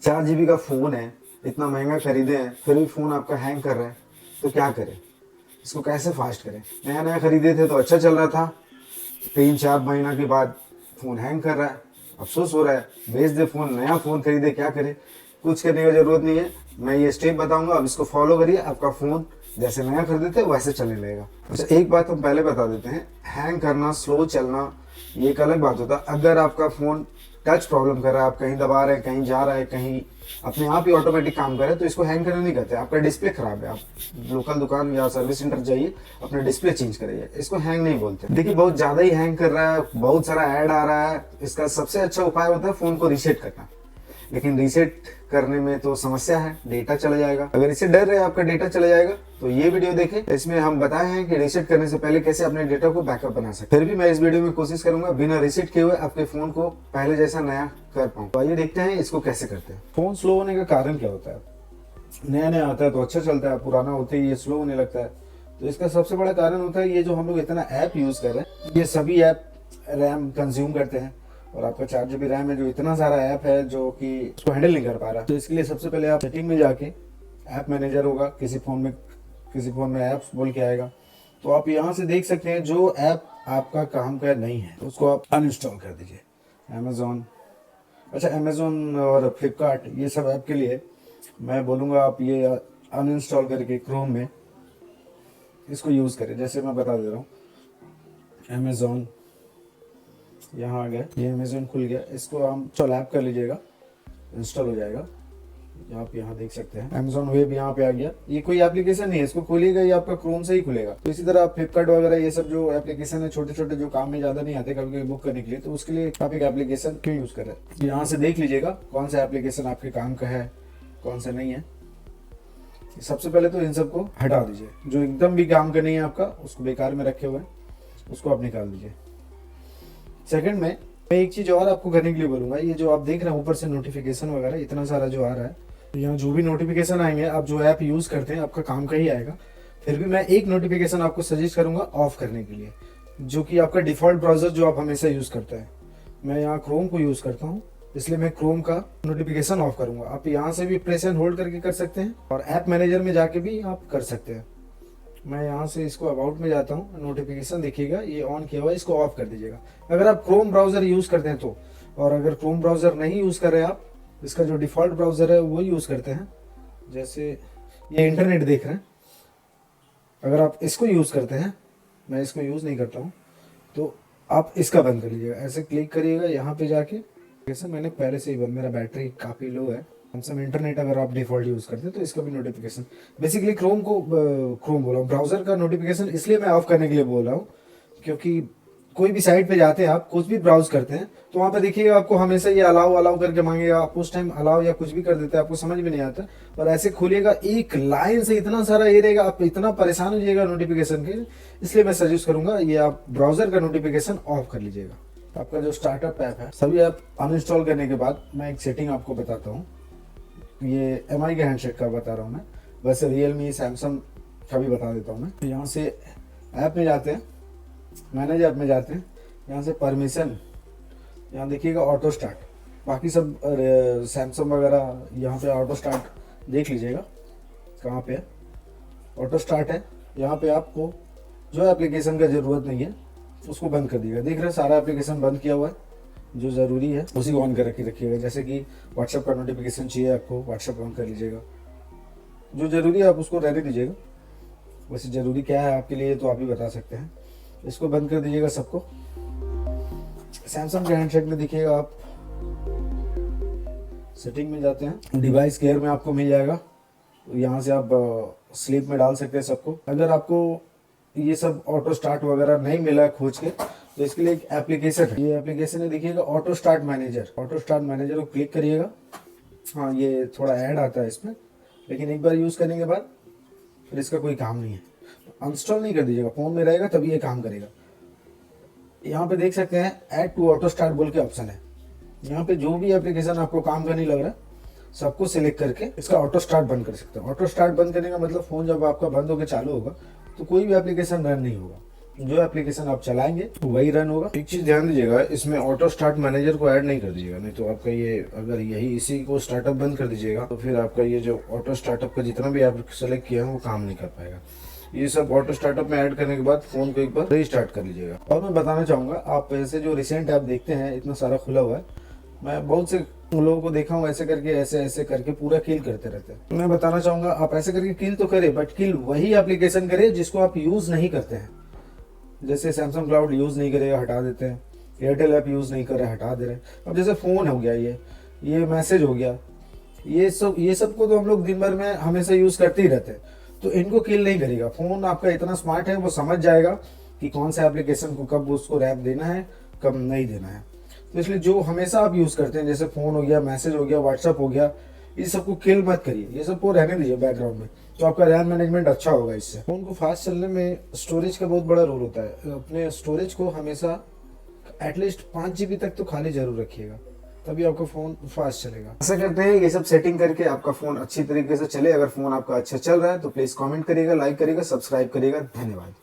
4 GB का phone है, इतना महंगा खरीदे हैं, फिर भी फ़ोन आपका हैंग कर रहा है, तो क्या करें? इसको कैसे फास्ट करें? नया नया खरीदे थे तो अच्छा चल रहा था, 3-4 महीना के बाद फ़ोन हैंग कर रहा है, अफसोस हो रहा है, बेच दे फ़ोन, नया फ़ोन खरीदे, क्या करें? कुछ करने की ज़रूरत नहीं है, मैं ये स्टेप बताऊंगा, अब इसको फॉलो करिए, आपका फ़ोन जैसे नया खरीदे थे वैसे चलने लगेगा। अच्छा, एक बात हम पहले बता देते हैं, हैंग करना, स्लो चलना, ये एक अलग बात होता है। अगर आपका फ़ोन टच प्रॉब्लम कर रहा है, आप कहीं दबा रहे हैं, कहीं जा रहा है, कहीं अपने आप ही ऑटोमेटिक काम कर रहा है, तो इसको हैंग करने नहीं कहते। आपका डिस्प्ले खराब है, आप लोकल दुकान या सर्विस सेंटर जाइए, अपना डिस्प्ले चेंज करिए, इसको हैंग नहीं बोलते। देखिए, बहुत ज़्यादा ही हैंग कर रहा है, बहुत सारा ऐड आ रहा है, इसका सबसे अच्छा उपाय होता है फ़ोन को रीसेट करना। लेकिन रीसेट करने में तो समस्या है, डेटा चला जाएगा। अगर इससे डर रहे आपका डेटा चला जाएगा तो ये वीडियो देखें, इसमें हम बताए हैं कि रीसेट करने से पहले कैसे अपने डेटा को बैकअप बना सकते। फिर भी मैं इस वीडियो में कोशिश करूंगा बिना रीसेट किए हुए आपके फोन को पहले जैसा नया कर पाऊँ। तो आइए देखते हैं इसको कैसे करते हैं। फोन स्लो होने का कारण क्या होता है? नया नया आता है तो अच्छा चलता है, पुराना होते ही ये स्लो होने लगता है। तो इसका सबसे बड़ा कारण होता है ये जो हम लोग इतना ऐप यूज कर रहे हैं, ये सभी ऐप रैम कंज्यूम करते हैं, और आपका 4 GB रैम है जो इतना सारा ऐप है जो कि उसको हैंडल नहीं कर पा रहा। तो इसके लिए सबसे पहले आप सेटिंग में जाके, ऐप मैनेजर होगा किसी फोन में ऐप्स बोल के आएगा, तो आप यहाँ से देख सकते हैं जो ऐप आपका काम का नहीं है तो उसको आप अनइंस्टॉल कर दीजिए। अमेजोन और फ्लिपकार्ट, ये सब ऐप के लिए मैं बोलूँगा आप ये अनइंस्टॉल करके क्रोम में इसको यूज़ करें। जैसे मैं बता दे रहा हूँ, अमेजोन यहाँ आ गया, ये अमेजोन खुल गया, इसको हम इंस्टॉल ऐप कर लीजिएगा, इंस्टॉल हो जाएगा। आप यहाँ देख सकते हैं अमेजोन वेब यहाँ पे आ गया। ये कोई एप्लीकेशन नहीं है, इसको खोलिएगा, ये आपका क्रोम से ही खुलेगा। तो इसी तरह आप फ्लिपकार्ट वगैरह ये सब जो एप्लीकेशन है, छोटे छोटे जो काम में ज़्यादा नहीं आते कभी कभी बुक करने के लिए, तो उसके लिए आप एक एप्लीकेशन क्यों यूज़ कर रहे हैं, यहाँ से देख लीजिएगा कौन सा एप्लीकेशन आपके काम का है, कौन सा नहीं है। सबसे पहले तो इन सबको हटा दीजिए, जो एकदम भी काम का नहीं है आपका, उसको बेकार में रखे हुए हैं, उसको आप निकाल दीजिए। सेकंड में मैं एक चीज और आपको करने के लिए बोलूंगा, ये जो आप देख रहे हैं ऊपर से नोटिफिकेशन वगैरह इतना सारा जो आ रहा है, यहाँ जो भी नोटिफिकेशन आएंगे आप जो ऐप यूज करते हैं आपका काम का ही आएगा। फिर भी मैं एक नोटिफिकेशन आपको सजेस्ट करूंगा ऑफ करने के लिए, जो कि आपका डिफॉल्ट ब्राउजर जो आप हमेशा यूज करते हैं। मैं यहाँ क्रोम को यूज करता हूँ, इसलिए मैं क्रोम का नोटिफिकेशन ऑफ करूंगा। आप यहाँ से भी प्रेस एंड होल्ड करके कर सकते हैं, और ऐप मैनेजर में जाके भी आप कर सकते हैं। मैं यहाँ से इसको अबाउट में जाता हूँ, नोटिफिकेशन देखिएगा ये ऑन किया हुआ है, इसको ऑफ कर दीजिएगा अगर आप क्रोम ब्राउजर यूज करते हैं तो। और अगर क्रोम ब्राउजर नहीं यूज कर रहे हैं आप, इसका जो डिफॉल्ट ब्राउजर है वो यूज करते हैं, जैसे ये इंटरनेट देख रहे हैं, अगर आप इसको यूज करते हैं, मैं इसको यूज नहीं करता हूँ, तो आप इसका बंद कर लीजिएगा। ऐसे क्लिक करिएगा यहाँ पे जाके, जैसे मैंने पहले से ही बंद, मेरा बैटरी काफ़ी लो है, सैमसंग इंटरनेट अगर आप डिफॉल्ट यूज़ करते हैं तो इसका भी नोटिफिकेशन, बेसिकली क्रोम बोला ब्राउज़र का नोटिफिकेशन इसलिए मैं ऑफ करने के लिए बोल रहा हूँ, क्योंकि कोई भी साइट पे जाते हैं आप, कुछ भी ब्राउज करते हैं, तो वहाँ पे देखिएगा आपको हमेशा ये अलाउ करके मांगेगा, आप उस टाइम अलाउ या कुछ भी कर देते हैं, आपको समझ में नहीं आता। और ऐसे खोलिएगा एक लाइन से इतना सारा ये रहेगा, आप इतना परेशान हो जाइएगा नोटिफिकेशन के। इसलिए मैं सजेस्ट करूंगा ये आप ब्राउज़र का नोटिफिकेशन ऑफ कर लीजिएगा। आपका जो स्टार्टअप ऐप है सभी ऐप अनइंस्टॉल करने के बाद मैं एक सेटिंग आपको बताता हूँ, ये MI के हैंडशेक का बता रहा हूँ मैं, वैसे रियलमी सैमसंग का भी बता देता हूँ मैं। यहाँ से ऐप में जाते हैं, मैनेज ऐप में जाते हैं, यहाँ से परमिशन, यहाँ देखिएगा ऑटो स्टार्ट, बाकी सब सैमसंग वगैरह यहाँ पे ऑटो स्टार्ट देख लीजिएगा कहाँ पे है, ऑटो स्टार्ट है। यहाँ पे आपको जो एप्लीकेशन का ज़रूरत नहीं है उसको बंद कर दीजिएगा। देख रहे हैं सारा एप्लीकेशन बंद किया हुआ है, जो ज़रूरी है उसी को ऑन कर रखिएगा। जैसे कि व्हाट्सएप का नोटिफिकेशन चाहिए आपको, व्हाट्सएप ऑन कर लीजिएगा, जो ज़रूरी है आप उसको रहने दीजिएगा। वैसे ज़रूरी क्या है आपके लिए तो आप ही बता सकते हैं। इसको बंद कर दीजिएगा सबको। सैमसंग के हैंडशेक में देखिएगा आप सेटिंग में जाते हैं, डिवाइस केयर में आपको मिल जाएगा, यहाँ से आप स्लीप में डाल सकते हैं सबको। अगर आपको ये सब ऑटो स्टार्ट वगैरह नहीं मिला खोज के, तो इसके लिए एक एप्लीकेशन है, ये एप्लीकेशन है देखिएगा auto start manager. Auto start manager को क्लिक करिएगा। हाँ, ये थोड़ा ऐड आता है इसमें, लेकिन एक बार यूज़ करने के बाद फिर इसका कोई काम नहीं है। अनइंस्टॉल नहीं कर दीजिएगा, फ़ोन में रहेगा तभी ये काम करेगा। यहाँ पे देख सकते हैं ऐड टू ऑटो स्टार्ट बोल के ऑप्शन है। यहाँ पे जो भी एप्लीकेशन आपको काम का नहीं लग रहा सबको सिलेक्ट करके इसका ऑटो स्टार्ट बंद कर सकते हैं। ऑटो स्टार्ट बंद करने का मतलब फ़ोन जब आपका बंद होकर चालू होगा तो कोई भी एप्लीकेशन रन नहीं होगा। जो एप्लीकेशन आप चलाएंगे वही रन होगा। एक चीज ध्यान दीजिएगा, इसमें ऑटो स्टार्ट मैनेजर को ऐड नहीं कर दीजिएगा, नहीं तो आपका ये अगर यही इसी को स्टार्टअप बंद कर दीजिएगा तो फिर आपका ये जो ऑटो स्टार्टअप का जितना भी आप सेलेक्ट किया है वो काम नहीं कर पाएगा। ये सब ऑटो स्टार्टअप में ऐड करने के बाद फोन को एक बार रीस्टार्ट कर लीजिएगा। और मैं बताना चाहूंगा, आप ऐसे जो रिसेंट ऐप देखते हैं इतना सारा खुला हुआ है, मैं बहुत से लोगों को देखा हूँ ऐसे करके ऐसे करके पूरा किल करते रहते हैं। मैं बताना चाहूंगा आप ऐसे करके किल तो करें, बट किल वही एप्लीकेशन करें जिसको आप यूज नहीं करते हैं। जैसे सैमसंग क्लाउड यूज नहीं करेगा हटा देते हैं, एयरटेल ऐप यूज नहीं कर रहे हटा दे रहे हैं। अब जैसे फोन हो गया, ये मैसेज हो गया, ये सब को तो हम लोग दिन भर में हमेशा यूज करते ही रहते हैं, तो इनको किल नहीं करेगा। फोन आपका इतना स्मार्ट है, वो समझ जाएगा कि कौन सा एप्लीकेशन को कब उसको रैप देना है कब नहीं देना है। तो इसलिए जो हमेशा आप यूज करते हैं, जैसे फोन हो गया, मैसेज हो गया, व्हाट्सअप हो गया, इस सबको किल मत करिए, ये सबको रहने दीजिए बैकग्राउंड में, तो आपका रैम मैनेजमेंट अच्छा होगा। इससे फोन को फास्ट चलने में स्टोरेज का बहुत बड़ा रोल होता है। अपने स्टोरेज को हमेशा एटलीस्ट 5 GB तक तो खाली जरूर रखिएगा, तभी आपका फोन फास्ट चलेगा। ऐसा करते हैं, ये सब सेटिंग करके आपका फोन अच्छी तरीके से चले। अगर फोन आपका अच्छा चल रहा है तो प्लीज कमेंट करिएगा, लाइक करिएगा, सब्सक्राइब करिएगा। धन्यवाद।